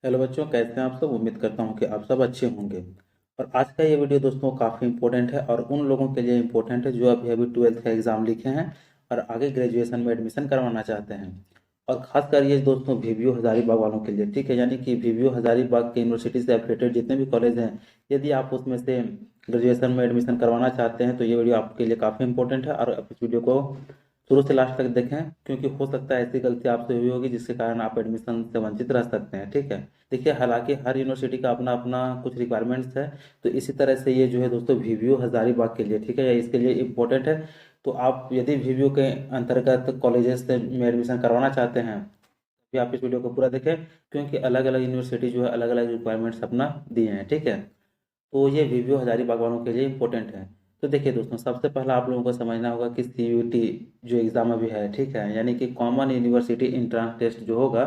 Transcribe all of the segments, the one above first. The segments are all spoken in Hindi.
हेलो बच्चों, कैसे हैं आप सब। उम्मीद करता हूं कि आप सब अच्छे होंगे। और आज का ये वीडियो दोस्तों काफ़ी इंपॉर्टेंट है और उन लोगों के लिए इंपॉर्टेंट है जो अभी अभी 12th का एग्ज़ाम लिखे हैं और आगे ग्रेजुएशन में एडमिशन करवाना चाहते हैं। और ख़ासकर ये दोस्तों वीवीओ हज़ारीबाग वालों के लिए, ठीक है। यानी कि वीवीओ हज़ारीबाग के यूनिवर्सिटी से एफिलेटेड जितने भी कॉलेज हैं, यदि आप उसमें से ग्रेजुएशन में एडमिशन करवाना चाहते हैं तो ये वीडियो आपके लिए काफ़ी इंपॉर्टेंट है। और आप इस वीडियो को शुरू से लास्ट तक देखें, क्योंकि हो सकता है ऐसी गलती आपसे हुई होगी जिसके कारण आप एडमिशन से वंचित रह सकते हैं, ठीक है। देखिए, हालांकि हर यूनिवर्सिटी का अपना अपना कुछ रिक्वायरमेंट्स है, तो इसी तरह से ये जो है दोस्तों वीवीओ हज़ारीबाग के लिए, ठीक है, इसके लिए इम्पोर्टेंट है। तो आप यदि वीवीओ के अंतर्गत कॉलेजेस में एडमिशन करवाना चाहते हैं भी आप इस वीडियो को पूरा देखें, क्योंकि अलग अलग यूनिवर्सिटी जो है अलग अलग रिक्वायरमेंट्स अपना दिए हैं, ठीक है। तो ये वीवीओ हज़ारीबाग वालों के लिए इम्पोर्टेंट है। तो देखिए दोस्तों, सबसे पहला आप लोगों को समझना होगा कि सीयूटी जो एग्ज़ाम अभी है, ठीक है, यानी कि कॉमन यूनिवर्सिटी एंट्रेंस टेस्ट जो होगा,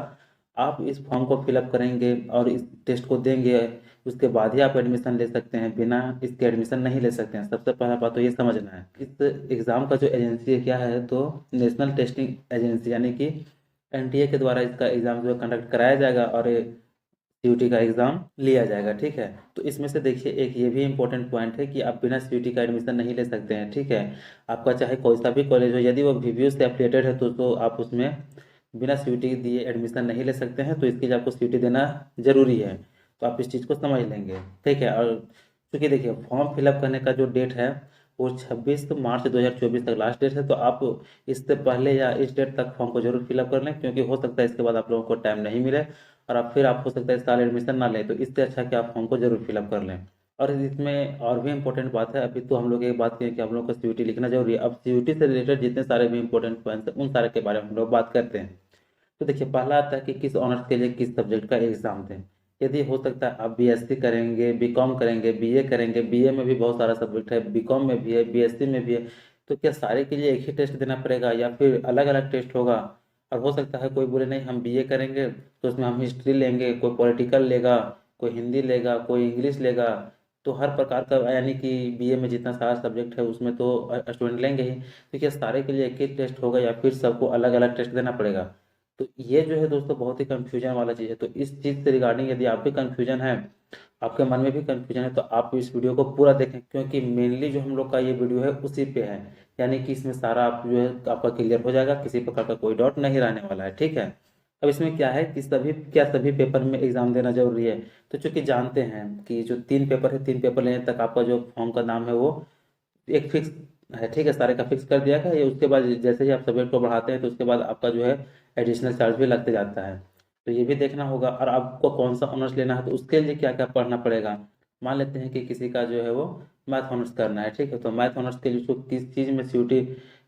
आप इस फॉर्म को फिलअप करेंगे और इस टेस्ट को देंगे, उसके बाद ही आप एडमिशन ले सकते हैं। बिना इसके एडमिशन नहीं ले सकते हैं। सबसे पहला बात तो ये समझना है। इस एग्ज़ाम का जो एजेंसी है क्या है, तो नेशनल टेस्टिंग एजेंसी यानी कि एनटीए के द्वारा इसका एग्ज़ाम जो है कंडक्ट कराया जाएगा और सीयूटी का एग्ज़ाम लिया जाएगा, ठीक है। तो इसमें से देखिए, एक ये भी इम्पोर्टेंट पॉइंट है कि आप बिना सीयूटी का एडमिशन नहीं ले सकते हैं, ठीक है। आपका चाहे कोई सा भी कॉलेज हो, यदि वो वीवीओ से एफिलिएटेड है तो आप उसमें बिना सीयूटी दिए एडमिशन नहीं ले सकते हैं। तो इसके लिए आपको सीयूटी देना ज़रूरी है। तो आप इस चीज़ को समझ लेंगे, ठीक है। और चूँकि देखिए, फॉर्म फिलअप करने का जो डेट है वो 26 मार्च 2024 तक लास्ट डेट है। तो आप इससे पहले या इस डेट तक फॉर्म को जरूर फिलअप कर लें, क्योंकि हो सकता है इसके बाद आप लोगों को टाइम नहीं मिले और आप फिर आप हो सकता है इस साल एडमिशन ना लें। तो इससे अच्छा कि आप फॉर्म को जरूर फिलअप कर लें। और इसमें और भी इम्पोर्टेंट बात है, अभी तो हम लोग एक बात करें कि हम लोग को सीयूटी लिखना जरूरी है। अब सीयूटी से रिलेटेड जितने सारे भी इंपॉर्टेंट पॉइंट्स हैं उन सारे के बारे में हम लोग बात करते हैं। तो देखिए, पहला आता है कि किस ऑनर्स के लिए किस सब्जेक्ट का एग्जाम दें। यदि हो सकता है आप बीएससी करेंगे, बीकॉम करेंगे, बीए करेंगे, बीए में भी बहुत सारा सब्जेक्ट है, बीकॉम में भी है, बीएससी में भी है, तो क्या सारे के लिए एक ही टेस्ट देना पड़ेगा या फिर अलग अलग टेस्ट होगा। और हो सकता है कोई बोले नहीं, हम बीए करेंगे तो उसमें हम हिस्ट्री लेंगे, कोई पॉलिटिकल लेगा, कोई हिंदी लेगा, कोई इंग्लिश लेगा। तो हर प्रकार का, यानी कि बीए में जितना सारा सब्जेक्ट है उसमें तो स्टूडेंट लेंगे ही। तो क्या सारे के लिए एक ही टेस्ट होगा या फिर सबको अलग अलग टेस्ट देना पड़ेगा। तो ये जो है दोस्तों बहुत ही कंफ्यूजन वाला चीज़ है। तो इस चीज़ से रिगार्डिंग यदि आप भी कंफ्यूजन है, आपके मन में भी कंफ्यूजन है, तो आप इस वीडियो को पूरा देखें, क्योंकि मेनली जो हम लोग का ये वीडियो है उसी पे है। यानी कि इसमें सारा आप जो है आपका क्लियर हो जाएगा, किसी प्रकार का कोई डाउट नहीं रहने वाला है, ठीक है। अब इसमें क्या है कि सभी पेपर में एग्जाम देना जरूरी है। तो चूंकि जानते हैं कि जो 3 पेपर है, 3 पेपर लेने तक आपका जो फॉर्म का नाम है वो एक फिक्स है, ठीक है, सारे का फिक्स कर दिया है। ये उसके बाद जैसे ही आप सब्जेक्ट को बढ़ाते हैं तो उसके बाद आपका जो है एडिशनल चार्ज भी लगते जाता है। तो ये भी देखना होगा। और आपको कौन सा ऑनर्स लेना है तो उसके लिए क्या क्या पढ़ना पड़ेगा। मान लेते हैं कि किसी का जो है वो मैथ ऑनर्स करना है, ठीक है। तो मैथ ऑनर्स के लिए उसको किस चीज़ में सीयूटी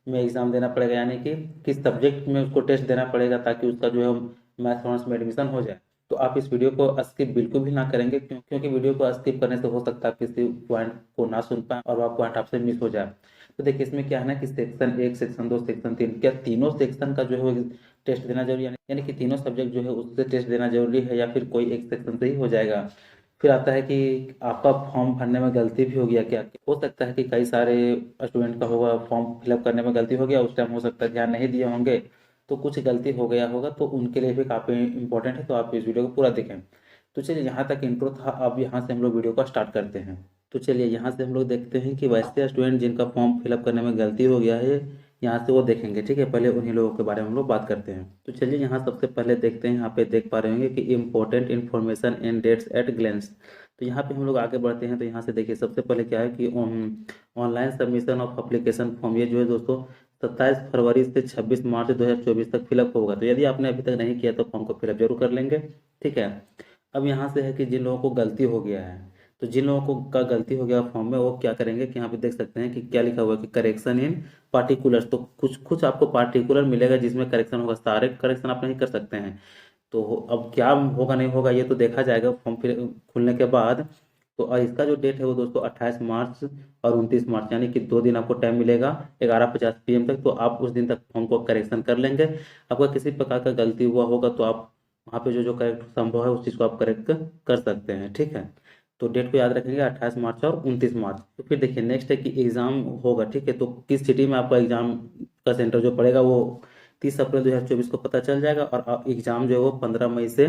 में एग्ज़ाम देना पड़ेगा, यानी कि किस सब्जेक्ट में उसको टेस्ट देना पड़ेगा, ताकि उसका जो है मैथ ऑनर्स में एडमिशन हो जाए। तो आप इस वीडियो को स्किप बिल्कुल भी ना करेंगे, क्योंकि वीडियो को स्किप करने से हो सकता है किसी पॉइंट को ना सुन पाए और वह पॉइंट आपसे मिस हो जाए। तो देखिए, इसमें क्या है ना कि सेक्शन 1, सेक्शन 2, सेक्शन 3, क्या तीनों सेक्शन का जो है वो टेस्ट देना जरूरी है, यानी कि तीनों सब्जेक्ट जो है उससे टेस्ट देना जरूरी है, या फिर कोई एक सेक्शन से ही हो जाएगा। फिर आता है कि आपका फॉर्म भरने में गलती भी हो गया क्या। हो सकता है कि कई सारे स्टूडेंट का होगा फॉर्म फिलअप करने में गलती हो गया, उस टाइम हो सकता है ध्यान नहीं दिए होंगे, तो कुछ गलती हो गया होगा। तो उनके लिए भी काफ़ी इंपॉर्टेंट है। तो आप इस वीडियो को पूरा देखें। तो चलिए, यहाँ तक इंट्रो था, अब यहाँ से हम लोग वीडियो को स्टार्ट करते हैं। तो चलिए, यहाँ से हम लोग देखते हैं कि वैसे स्टूडेंट जिनका फॉर्म फिलअप करने में गलती हो गया है, यहाँ से वो देखेंगे, ठीक है। पहले उन्हीं लोगों के बारे में हम लोग बात करते हैं। तो चलिए, यहाँ सबसे पहले देखते हैं, यहाँ पे देख पा रहे होंगे कि important information in dates at glance. तो यहाँ पे हम लोग आगे बढ़ते हैं। तो यहाँ से देखिए, सबसे पहले क्या है कि online submission of application form, ये जो है दोस्तों 27 फरवरी से 26 मार्च 2024 तक फिलअप होगा। तो यदि आपने अभी तक नहीं किया तो फॉर्म को फिलअप जरूर कर लेंगे, ठीक है। अब यहाँ से है कि जिन लोगों को गलती हो गया है, तो जिन लोगों को का गलती हो गया फॉर्म में, वो क्या करेंगे कि यहाँ पे देख सकते हैं कि क्या लिखा हुआ है कि करेक्शन इन पार्टिकुलर्स। तो कुछ कुछ आपको पार्टिकुलर मिलेगा जिसमें करेक्शन होगा, सारे करेक्शन आप नहीं कर सकते हैं। तो अब क्या होगा नहीं होगा ये तो देखा जाएगा फॉर्म फिर खुलने के बाद। तो इसका जो डेट है वो दोस्तों 28 मार्च और 29 मार्च, यानी कि 2 दिन आपको टाइम मिलेगा 11:50 PM तक। तो आप उस दिन तक फॉर्म को करेक्शन कर लेंगे। आपका किसी प्रकार का गलती हुआ होगा तो आप वहाँ पे जो जो करेक्ट संभव है उस चीज़ को आप करेक्ट कर सकते हैं, ठीक है। तो डेट को याद रखेंगे, 28 मार्च और 29 मार्च। तो फिर देखिए, नेक्स्ट है कि एग्ज़ाम होगा, ठीक है। तो किस सिटी में आपका एग्ज़ाम का सेंटर जो पड़ेगा वो 30 अप्रैल 2024 को पता चल जाएगा। और एग्ज़ाम जो है वो 15 मई से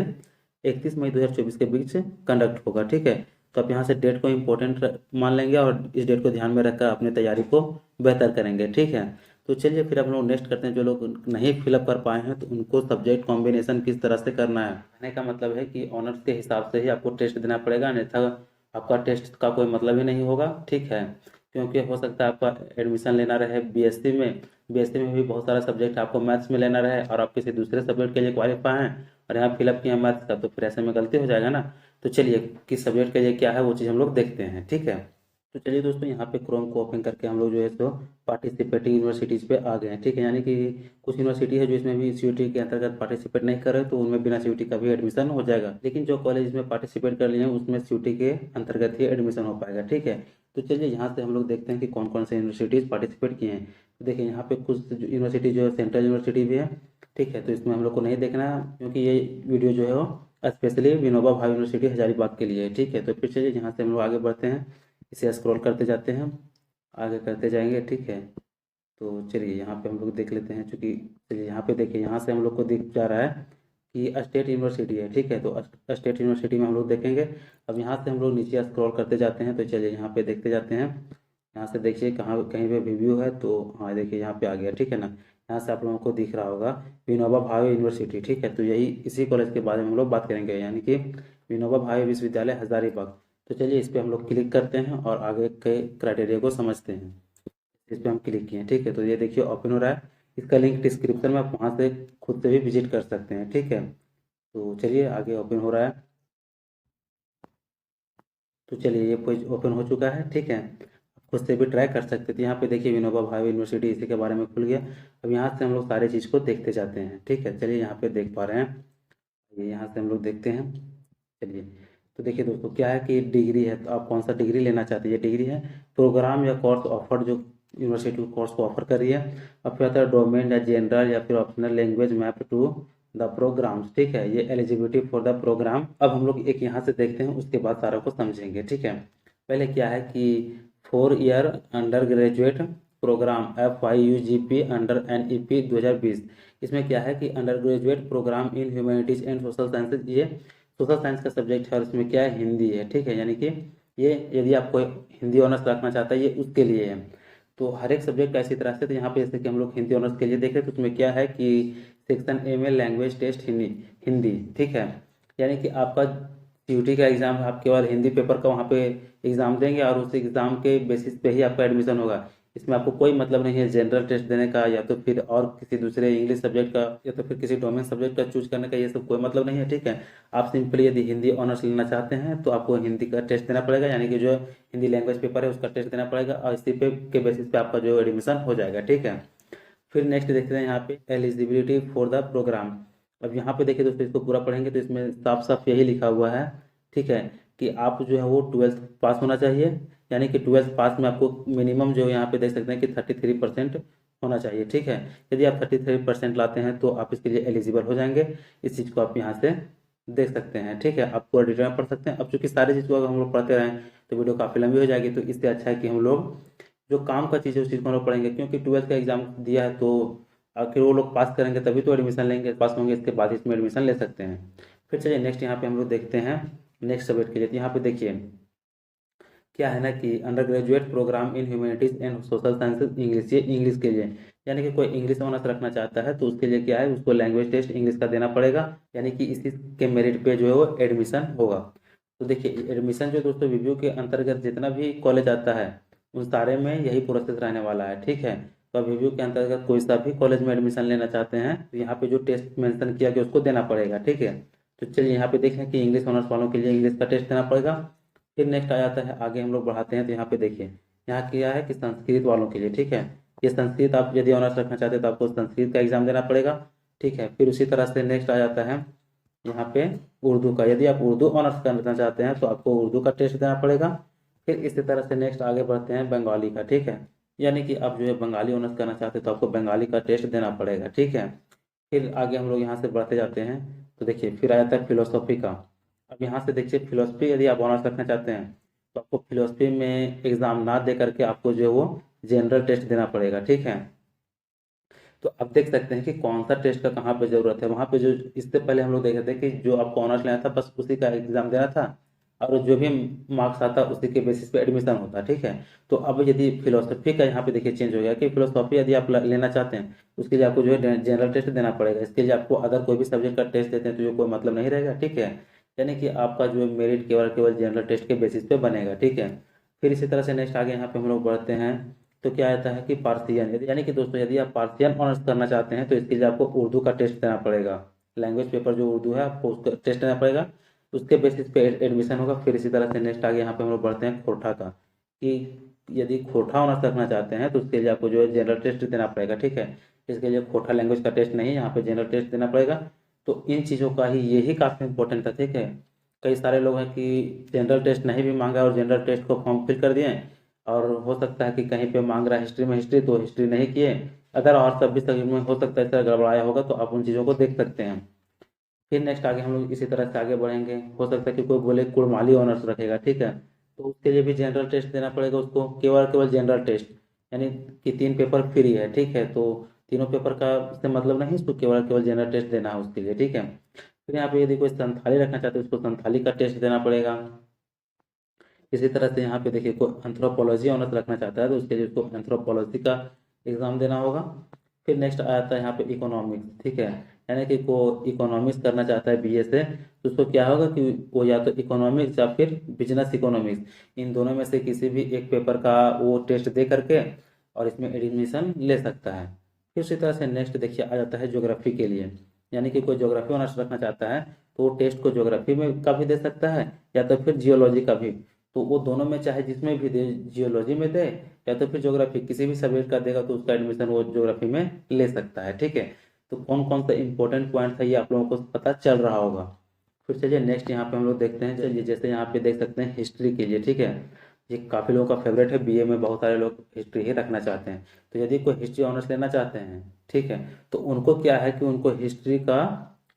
31 मई 2024 के बीच कंडक्ट होगा। ठीक है, तो आप यहाँ से डेट को इम्पोर्टेंट मान लेंगे और इस डेट को ध्यान में रखकर अपनी तैयारी को बेहतर करेंगे। ठीक है, तो चलिए फिर हम लोग नेक्स्ट करते हैं। जो लोग नहीं फिलअप कर पाए हैं तो उनको सब्जेक्ट कॉम्बिनेशन किस तरह से करना है। कहने का मतलब है कि ऑनर्स के हिसाब से ही आपको टेस्ट देना पड़ेगा, अन्यथा आपका टेस्ट का कोई मतलब ही नहीं होगा। ठीक है, क्योंकि हो सकता है आपका एडमिशन लेना रहे बीएससी में, बीएससी में भी बहुत सारा सब्जेक्ट आपको मैथ्स में लेना रहे और आप किसी दूसरे सब्जेक्ट के लिए क्वालिफाई हैं और यहाँ फिलअप किया मैथ्स का, तो फिर ऐसे में गलती हो जाएगा ना। तो चलिए किस सब्जेक्ट के लिए क्या है वो चीज़ हम लोग देखते हैं। ठीक है, तो चलिए दोस्तों यहाँ पे क्रोम को ओपन करके हम लोग जो है सो पार्टिसिपेटिंग यूनिवर्सिटीज़ पे आ गए हैं। ठीक है, यानी कि कुछ यूनिवर्सिटी है जो इसमें भी सीयूटी के अंतर्गत पार्टिसिपेट नहीं कर रहे, तो उनमें बिना सीयूटी का भी एडमिशन हो जाएगा। लेकिन जो कॉलेज में पार्टिसिपेट कर लिए हैं उसमें सीयूटी के अंतर्गत ही एडमिशन हो पाएगा। ठीक है, तो चलिए यहाँ से हम लोग देखते हैं कि कौन कौन से यूनिवर्सिटीज़ पार्टिसिपेट किए हैं। तो देखिए यहाँ पे कुछ यूनिवर्सिटी जो है सेंट्रल यूनिवर्सिटी भी है। ठीक है, तो इसमें हम लोग को नहीं देखना है क्योंकि ये वीडियो जो है वो स्पेशली विनोबा भावे यूनिवर्सिटी हजारीबाग के लिए है। ठीक है, तो फिर चलिए यहाँ से हम लोग आगे बढ़ते हैं, इसे स्क्रॉल करते जाते हैं, आगे करते जाएंगे। ठीक है, तो चलिए यहाँ पे हम लोग देख लेते हैं। चूँकि चलिए यहाँ पे देखिए, यहाँ से हम लोग को दिख जा रहा है कि स्टेट यूनिवर्सिटी है। ठीक है, तो स्टेट यूनिवर्सिटी में हम लोग देखेंगे। अब यहाँ से हम लोग नीचे स्क्रॉल करते जाते हैं, तो चलिए यहाँ पे देखते जाते हैं। यहाँ से देखिए कहाँ कहीं पे रिव्यू है, तो हाँ देखिए यहाँ पे आ गया। ठीक है ना, यहाँ से आप लोगों को दिख रहा होगा विनोबा भावे यूनिवर्सिटी। ठीक है, तो यही इसी कॉलेज के बारे में हम लोग बात करेंगे, यानी कि विनोबा भावे विश्वविद्यालय हजारीबाग। तो चलिए इस पर हम लोग क्लिक करते हैं और आगे के क्राइटेरिया को समझते हैं। इस पर हम क्लिक किए। ठीक है, तो ये देखिए ओपन हो रहा है। इसका लिंक डिस्क्रिप्शन में, आप वहाँ से खुद से भी विजिट कर सकते हैं। ठीक है, तो चलिए आगे ओपन हो रहा है। तो चलिए ये पेज ओपन हो चुका है। ठीक है, आप खुद से भी ट्राई कर सकते थे। यहाँ पे देखिए विनोबा भावे यूनिवर्सिटी इसी के बारे में खुल गया। अब यहाँ से हम लोग सारी चीज़ को देखते जाते हैं। ठीक है, चलिए यहाँ पे देख पा रहे हैं, ये यहाँ से हम लोग देखते हैं। चलिए, तो देखिए दोस्तों क्या है कि डिग्री है, तो आप कौन सा डिग्री लेना चाहते हैं। ये डिग्री है प्रोग्राम या कोर्स ऑफर, जो यूनिवर्सिटी कोर्स को ऑफर कर रही है। अब फिर आता है डोमेन या जनरल या फिर optional language map to the programs. ठीक है, ये एलिजिबिलिटी फॉर द प्रोग्राम। अब हम लोग एक यहाँ से देखते हैं, उसके बाद सारा को समझेंगे। ठीक है, पहले क्या है कि 4 year under graduate program FYUGP under NEP 2020। इसमें क्या है कि under graduate program in humanities and social sciences, ये सोशल साइंस का सब्जेक्ट है और इसमें क्या है हिंदी है। ठीक है, यानी कि ये यदि आपको हिंदी ऑनर्स रखना चाहता है ये उसके लिए है। तो हर एक सब्जेक्ट का इसी तरह से, तो यहाँ पे जैसे कि हम लोग हिंदी ऑनर्स के लिए देख रहे हैं, तो उसमें क्या है कि सेक्शन ए में लैंग्वेज टेस्ट हिंदी हिंदी। ठीक है, यानी कि आपका सीयूटी का एग्ज़ाम है, आप केवल हिंदी पेपर का वहाँ पे एग्ज़ाम देंगे और उस एग्ज़ाम के बेसिस पे ही आपका एडमिशन होगा। इसमें आपको कोई मतलब नहीं है जनरल टेस्ट देने का या तो फिर और किसी दूसरे इंग्लिश सब्जेक्ट का या तो फिर किसी डोमेन सब्जेक्ट का चूज करने का, ये सब कोई मतलब नहीं है। ठीक है, आप सिंपली यदि हिंदी ऑनर्स लेना चाहते हैं तो आपको हिंदी का टेस्ट देना पड़ेगा, यानी कि जो हिंदी लैंग्वेज पेपर है उसका टेस्ट देना पड़ेगा और इसी पे के बेसिस पे आपका जो एडमिशन हो जाएगा। ठीक है, फिर नेक्स्ट देखते हैं यहाँ पे एलिजिबिलिटी फॉर द प्रोग्राम। अब यहाँ पे देखिए दोस्तों, इसको पूरा पढ़ेंगे तो इसमें साफ साफ यही लिखा हुआ है। ठीक है, कि आप जो है वो 12th पास होना चाहिए, यानी कि 12th पास में आपको मिनिमम जो यहाँ पे देख सकते हैं कि 33% होना चाहिए। ठीक है, यदि आप 33% लाते हैं तो आप इसके लिए एलिजिबल हो जाएंगे। इस चीज़ को आप यहाँ से देख सकते हैं। ठीक है, आप पूरा डिटेल में पढ़ सकते हैं। अब चूंकि सारी चीज़ को अगर हम लोग पढ़ते रहें तो वीडियो काफ़ी लंबी हो जाएगी, तो इससे अच्छा है कि हम लोग जो काम का चीज़ है उस चीज़ को हम लोग पढ़ेंगे, क्योंकि 12th का एग्जाम दिया है तो आखिर वो लोग पास करेंगे तभी तो एडमिशन लेंगे, पास होंगे इसके बाद इसमें एडमिशन ले सकते हैं। फिर चलिए नेक्स्ट यहाँ पे हम लोग देखते हैं नेक्स्ट सब्जेक्ट के लिए। तो यहाँ पे देखिए क्या है ना कि under graduate program in humanities and social sciences English, ये इंग्लिश के लिए, यानी कि कोई इंग्लिश ऑनर्स रखना चाहता है तो उसके लिए क्या है, उसको लैंग्वेज टेस्ट इंग्लिश का देना पड़ेगा, यानी कि इसी के मेरिट पे जो है वो एडमिशन होगा। तो देखिए एडमिशन जो दोस्तों रिव्यू के अंतर्गत जितना भी कॉलेज आता है उन सारे में यही प्रोसेस रहने वाला है। ठीक है, तो अब रिव्यू के अंतर्गत कोई सा भी कॉलेज में एडमिशन लेना चाहते हैं तो यहाँ पे जो टेस्ट मेंशन किया गया उसको देना पड़ेगा। ठीक है, तो चलिए यहाँ पे देखें कि इंग्लिश ऑनर्स वालों के लिए इंग्लिश का टेस्ट देना पड़ेगा। फिर नेक्स्ट आ जाता है, आगे हम लोग बढ़ाते हैं तो यहाँ पे देखिए यहाँ किया है कि संस्कृत वालों के लिए। ठीक है, ये संस्कृत आप यदि ऑनर्स रखना चाहते हैं तो आपको संस्कृत का एग्जाम देना पड़ेगा। ठीक है, फिर उसी तरह से नेक्स्ट आ जाता है यहाँ पे उर्दू का, यदि आप उर्दू ऑनर्स करना चाहते हैं तो आपको उर्दू का टेस्ट देना पड़ेगा। फिर इसी तरह से नेक्स्ट आगे बढ़ते हैं बंगाली का। ठीक है, यानी कि आप जो है बंगाली ऑनर्स करना चाहते हैं तो आपको बंगाली का टेस्ट देना पड़ेगा। ठीक है, फिर आगे हम लोग यहाँ से बढ़ते जाते हैं, तो देखिए फिर आ जाता है फिलोसॉफी का। अब यहाँ से देखिए फिलोसफी यदि आप ऑनर्स रखना चाहते हैं तो आपको फिलोसफी में एग्ज़ाम ना दे करके आपको जो है वो जनरल टेस्ट देना पड़ेगा। ठीक है, तो अब देख सकते हैं कि कौन सा टेस्ट का कहाँ पे ज़रूरत है। वहाँ पे जो इससे पहले हम लोग देखे थे कि जो आपको ऑनर्स लेना था बस उसी का एग्ज़ाम देना था और जो भी मार्क्स आता उसी के बेसिस पे एडमिशन होता, ठीक है। तो अब यदि फिलोसफी का यहाँ पे देखिए चेंज हो गया कि फिलोसफी यदि आप लेना चाहते हैं उसके लिए आपको जो है जनरल टेस्ट देना पड़ेगा। इसके लिए आपको अगर कोई भी सब्जेक्ट का टेस्ट देते हैं तो जो कोई मतलब नहीं रहेगा, ठीक है। यानी कि आपका जो मेरिट केवल केवल जनरल टेस्ट के बेसिस पे बनेगा, ठीक है। फिर इसी तरह से नेक्स्ट आगे यहाँ पे हम लोग बढ़ते हैं। तो क्या आता है कि पार्सियन, यदि यानी कि दोस्तों यदि आप पार्सियन ऑनर्स करना चाहते हैं तो इसके लिए आपको उर्दू का टेस्ट देना पड़ेगा। लैंग्वेज पेपर जो उर्दू है आपको उसका टेस्ट देना पड़ेगा, उसके बेसिस पे एडमिशन होगा। फिर इसी तरह से नेक्स्ट आगे यहाँ पे हम लोग बढ़ते हैं खोटा का, कि यदि खोटा ऑनर्स रखना चाहते हैं तो उसके लिए आपको जो है जनरल टेस्ट देना पड़ेगा, ठीक है। इसके लिए खोटा लैंग्वेज का टेस्ट नहीं, यहाँ पे जनरल टेस्ट देना पड़ेगा। तो इन चीज़ों का ही यही काफ़ी इंपॉर्टेंट था, ठीक है। कई सारे लोग हैं कि जनरल टेस्ट नहीं भी मांगा और जनरल टेस्ट को फॉर्म फिल कर दिए और हो सकता है कि कहीं पे मांग रहा है हिस्ट्री में हिस्ट्री तो हिस्ट्री नहीं किए। अगर और सब भी सब्जेक्ट में हो सकता है इस तरह गड़बड़ाया होगा तो आप उन चीज़ों को देख सकते हैं। फिर नेक्स्ट आगे हम लोग इसी तरह से आगे बढ़ेंगे। हो सकता है कि कोई बोले कुड़माली ऑनर्स रखेगा, ठीक है। तो उसके लिए भी जनरल टेस्ट देना पड़ेगा उसको, केवल केवल जनरल टेस्ट, यानी कि 3 पेपर फ्री है, ठीक है। तो तीनों पेपर का से मतलब नहीं, उसको केवल केवल जनरल टेस्ट देना है उसके लिए, ठीक है। फिर यहाँ पे यदि कोई संथाली रखना चाहते हैं उसको संथाली का टेस्ट देना पड़ेगा। इसी तरह से यहाँ पे देखिए कोई एंथ्रोपोलॉजी ऑनर्स रखना चाहता है तो उसके लिए उसको एंथ्रोपोलॉजी का एग्ज़ाम देना होगा। फिर नेक्स्ट आता है यहाँ पे इकोनॉमिक्स, ठीक है। यानी कि कोई इकोनॉमिक्स करना चाहता है बीए से तो उसको क्या होगा कि वो या तो इकोनॉमिक्स या फिर बिजनेस इकोनॉमिक्स, इन दोनों में से किसी भी एक पेपर का वो टेस्ट दे करके और इसमें एडमिशन ले सकता है। फिर उसी तरह से नेक्स्ट देखिए आ जाता है ज्योग्राफी के लिए, यानी कि कोई ज्योग्राफी ऑनर्स रखना चाहता है तो वो टेस्ट को ज्योग्राफी में का भी दे सकता है या तो फिर जियोलॉजी का भी। तो वो दोनों में चाहे जिसमें भी दे, जियोलॉजी में दे या तो फिर ज्योग्राफी, किसी भी सब्जेक्ट का देगा तो उसका एडमिशन वो ज्योग्राफी में ले सकता है, ठीक है। तो कौन कौन सा इंपॉर्टेंट पॉइंट था ये आप लोगों को पता चल रहा होगा। फिर चलिए नेक्स्ट यहाँ पे हम लोग देखते हैं। चलिए जैसे यहाँ पे देख सकते हैं हिस्ट्री के लिए, ठीक है। ये काफ़ी लोगों का फेवरेट है, बीए में बहुत सारे लोग हिस्ट्री ही रखना चाहते हैं। तो यदि कोई हिस्ट्री ऑनर्स लेना चाहते हैं, ठीक है, तो उनको क्या है कि उनको हिस्ट्री का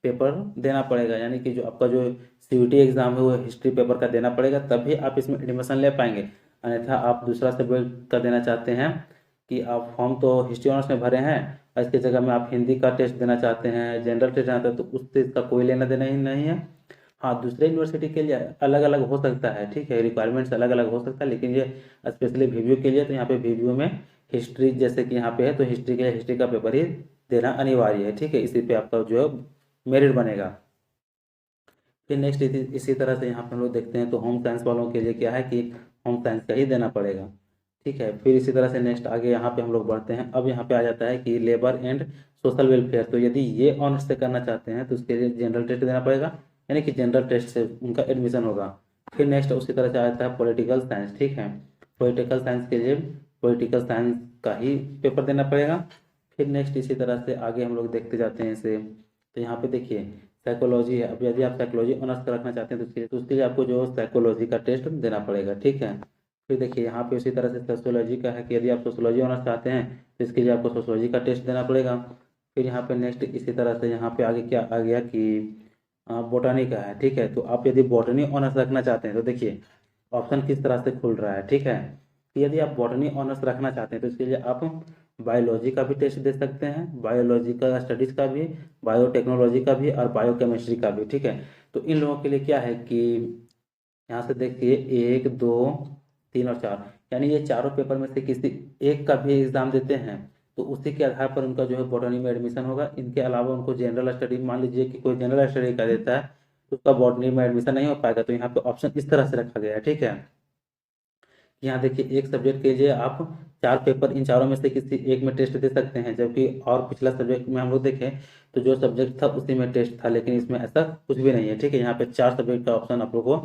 पेपर देना पड़ेगा, यानी कि जो आपका जो सीयूटी एग्जाम है वो हिस्ट्री पेपर का देना पड़ेगा, तभी आप इसमें एडमिशन ले पाएंगे। अन्यथा आप दूसरा सब्जेक्ट का देना चाहते हैं कि आप फॉर्म तो हिस्ट्री ऑनर्स में भरे हैं और इसकी जगह में आप हिंदी का टेस्ट देना चाहते हैं, जनरल टेस्ट देना चाहते हैं, तो उससे इसका कोई लेना देना ही नहीं है। हाँ, दूसरे यूनिवर्सिटी के लिए अलग अलग हो सकता है, ठीक है, रिक्वायरमेंट्स अलग अलग हो सकता है, लेकिन ये स्पेशली वीवीयू के लिए, तो यहाँ पे वीवीयू में हिस्ट्री जैसे कि यहाँ पे है तो हिस्ट्री के लिए हिस्ट्री का पेपर ही देना अनिवार्य है, ठीक है। इसी पे आपका जो है मेरिट बनेगा। फिर नेक्स्ट इसी तरह से यहाँ पे हम लोग देखते हैं तो होम साइंस वालों के लिए क्या है कि होम साइंस का ही देना पड़ेगा, ठीक है। फिर इसी तरह से नेक्स्ट आगे यहाँ पे हम लोग बढ़ते हैं। अब यहाँ पे आ जाता है कि लेबर एंड सोशल वेलफेयर, तो यदि ये ऑनर्स से करना चाहते हैं तो उसके लिए जनरल टेस्ट देना पड़ेगा, यानी कि जनरल टेस्ट से उनका एडमिशन होगा। फिर नेक्स्ट उसी तरह से आ जाता है पॉलिटिकल साइंस, ठीक है। पॉलिटिकल साइंस के लिए पॉलिटिकल साइंस का ही पेपर देना पड़ेगा। फिर नेक्स्ट इसी तरह से आगे हम लोग देखते जाते हैं इसे। तो यहाँ पे देखिए साइकोलॉजी है, अब यदि आप साइकोलॉजी ऑनर्स रखना चाहते हैं तो उसके लिए आपको जो साइकोलॉजी का टेस्ट देना पड़ेगा, ठीक है। फिर देखिए यहाँ पे उसी तरह से सोशियोलॉजी का है कि यदि आप सोशियोलॉजी ऑनर्स चाहते हैं तो इसके लिए आपको सोशियोलॉजी का टेस्ट देना पड़ेगा। फिर यहाँ पे नेक्स्ट इसी तरह से यहाँ पे आगे क्या आ गया कि बोटानी का है, ठीक है। तो आप यदि बॉटनी ऑनर्स रखना चाहते हैं तो देखिए ऑप्शन किस तरह से खुल रहा है, ठीक है। कि यदि आप बॉटनी ऑनर्स रखना चाहते हैं तो इसके लिए आप बायोलॉजी का भी टेस्ट दे सकते हैं, बायोलॉजिकल स्टडीज़ का भी, बायोटेक्नोलॉजी का भी और बायोकेमिस्ट्री का भी, ठीक है। तो इन लोगों के लिए क्या है कि यहाँ से देखिए 1, 2, 3 और 4, यानी ये चारों पेपर में से किसी एक का भी एग्जाम देते हैं तो उसी के आधार पर उनका जो है बॉटनी में एडमिशन होगा। इनके अलावा उनको जनरल स्टडी, मान लीजिए कि कोई जनरल स्टडी का देता है तो उसका बॉटनी में एडमिशन नहीं हो पाएगा। तो यहाँ पे ऑप्शन इस तरह से रखा गया है, ठीक है। यहाँ देखिए एक सब्जेक्ट के लिए आप 4 पेपर, इन चारों में से किसी एक में टेस्ट दे सकते हैं, जबकि और पिछला सब्जेक्ट में हम लोग देखें तो जो सब्जेक्ट था उसी में टेस्ट था, लेकिन इसमें ऐसा कुछ भी नहीं है, ठीक है। यहाँ पे 4 सब्जेक्ट का ऑप्शन आप लोग को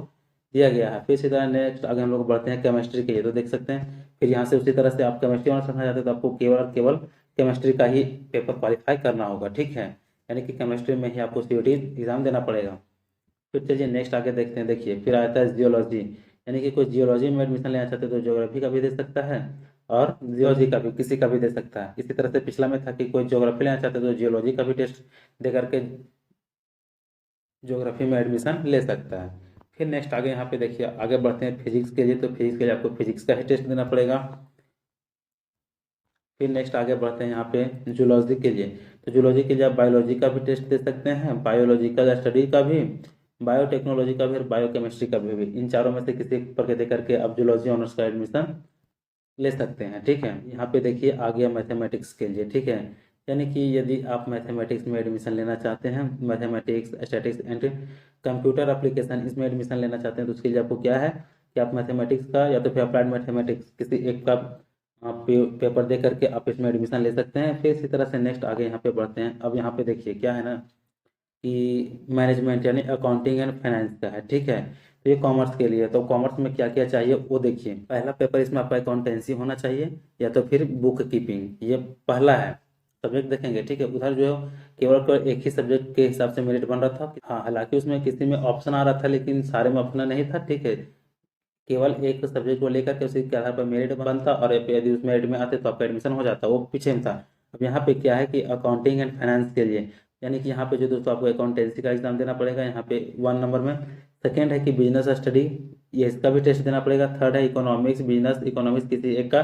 दिया गया है। फिर इसी तरह नेक्स्ट आगे हम लोग बढ़ते हैं केमिस्ट्री के लिए, तो देख सकते हैं फिर यहाँ से उसी तरह से आप केमिस्ट्री ऑनर्स रखना चाहते हैं तो आपको केवल और केवल केमिस्ट्री का ही पेपर क्वालिफाई करना होगा, ठीक है। यानी कि केमिस्ट्री में ही आपको सीयूटी एग्जाम देना पड़ेगा। फिर चलिए नेक्स्ट आगे देखते हैं। देखिए फिर आता है जियोलॉजी, यानी कि कोई जियोलॉजी में एडमिशन लेना चाहते हैं तो ज्योग्राफी का भी दे सकता है और जियोलॉजी का भी, किसी का भी दे सकता है। इसी तरह से पिछला में था कि कोई ज्योग्राफी लेना चाहते हैं तो जियोलॉजी का भी टेस्ट दे करके ज्योग्राफी में एडमिशन ले सकता है। फिर नेक्स्ट आगे यहाँ पे देखिए आगे बढ़ते हैं फिजिक्स के लिए, तो फिजिक्स के लिए आपको फिजिक्स का ही टेस्ट देना पड़ेगा। फिर नेक्स्ट आगे बढ़ते हैं यहाँ पे जूलॉजी के लिए। तो जूलॉजी के लिए आप बायोलॉजी का भी टेस्ट दे सकते हैं, बायोलॉजिकल स्टडी का भी, बायोटेक्नोलॉजी का भी और बायोकेमिस्ट्री का भी। इन चारों में से किसी एक पर दे करके आप जूलॉजी ऑनर्स का एडमिशन ले सकते हैं। ठीक है, यहाँ पे देखिए आ गया मैथमेटिक्स के लिए। ठीक है, यानी कि यदि आप मैथमेटिक्स में एडमिशन लेना चाहते हैं, mathematics, statics and computer application, इसमें एडमिशन लेना चाहते हैं, तो उसके लिए आपको क्या है कि आप मैथमेटिक्स का या तो फिर अप्लाइड मैथमेटिक्स किसी एक का आप पेपर दे करके आप इसमें एडमिशन ले सकते हैं। फिर इसी तरह से नेक्स्ट आगे यहाँ पे बढ़ते हैं। अब यहाँ पे देखिए क्या है ना कि मैनेजमेंट यानी अकाउंटिंग एंड फाइनेंस का है। ठीक है, तो ये कॉमर्स के लिए। तो कॉमर्स में क्या क्या चाहिए वो देखिए। पहला पेपर इसमें आपका अकाउंटेंसी होना चाहिए या तो फिर बुक कीपिंग, ये पहला है सब्जेक्ट देखेंगे। ठीक है, उधर जो है केवल एक ही सब्जेक्ट के हिसाब से मेरिट बन रहा था। हाँ, हालांकि उसमें किसी में ऑप्शन आ रहा था लेकिन सारे में ऑप्शन नहीं था। ठीक है, केवल एक सब्जेक्ट को लेकर के उसी के आधार पर मेरिट बनता और यदि उस मेरिट में आते तो आपका एडमिशन हो जाता, वो पीछे में था। अब यहाँ पे क्या है कि अकाउंटिंग एंड फाइनेंस के लिए, यानी कि यहाँ पे जो दोस्तों आपको अकाउंटेंसी का एग्जाम देना पड़ेगा यहाँ पे 1 नंबर में। सेकेंड है कि बिजनेस स्टडी, ये इसका भी टेस्ट देना पड़ेगा। थर्ड है इकोनॉमिक्स, बिजनेस इकोनॉमिक्स किसी एक का।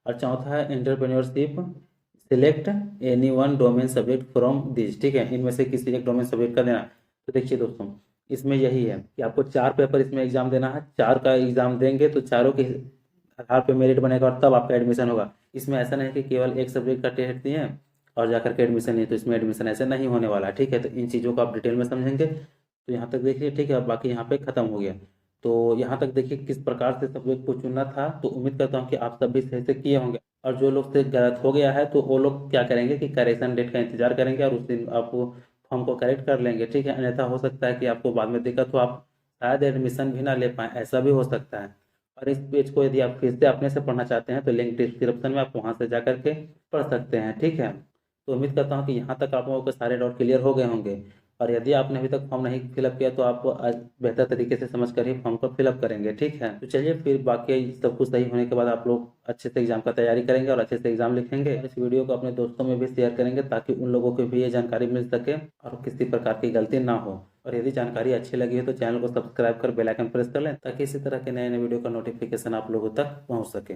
और चौथा है entrepreneurship, select any one domain subject from this. ठीक है, इनमें से किसी एक डोमेन सब्जेक्ट का देना। तो देखिए दोस्तों, इसमें यही है कि आपको 4 पेपर इसमें एग्जाम देना है। 4 का एग्जाम देंगे तो चारों के आधार पे मेरिट बनेगा और तब आपका एडमिशन होगा। इसमें ऐसा नहीं कि केवल एक सब्जेक्ट का टेस्ट दिए और जाकर के एडमिशन नहीं, तो इसमें एडमिशन ऐसे नहीं होने वाला। ठीक है, तो इन चीज़ों को आप डिटेल में समझेंगे। तो यहाँ तक देखिए। ठीक है, अब बाकी यहाँ पे खत्म हो गया। तो यहाँ तक देखिए किस प्रकार से सब्जेक्ट को चुनना था। तो उम्मीद करता हूँ कि आप सभी सही से किए होंगे, और जो लोग से गलत हो गया है तो वो लोग क्या करेंगे कि करेक्शन डेट का इंतजार करेंगे और उस दिन आप फॉर्म को करेक्ट कर लेंगे। ठीक है, अन्यथा हो सकता है कि आपको बाद में दिक्कत हो, आप शायद एडमिशन भी ना ले पाएँ, ऐसा भी हो सकता है। और इस पेज को यदि आप फिर से अपने से पढ़ना चाहते हैं तो लिंक डिस्क्रिप्शन में, आप वहाँ से जा करके पढ़ सकते हैं। ठीक है, तो उम्मीद करता हूँ कि यहाँ तक आप लोगों के सारे डाउट क्लियर हो गए होंगे। और यदि आपने अभी तक फॉर्म नहीं फिलअप किया तो आप आज बेहतर तरीके से समझ कर ही फॉर्म को फिलअप करेंगे। ठीक है, तो चलिए फिर बाकी सब कुछ सही होने के बाद आप लोग अच्छे से एग्जाम का तैयारी करेंगे और अच्छे से एग्जाम लिखेंगे। और इस वीडियो को अपने दोस्तों में भी शेयर करेंगे ताकि उन लोगों को भी ये जानकारी मिल सके और किसी प्रकार की गलती ना हो। और यदि जानकारी अच्छी लगी है तो चैनल को सब्सक्राइब कर बेल आइकन प्रेस कर लें ताकि इसी तरह के नए नए वीडियो का नोटिफिकेशन आप लोगों तक पहुंच सके।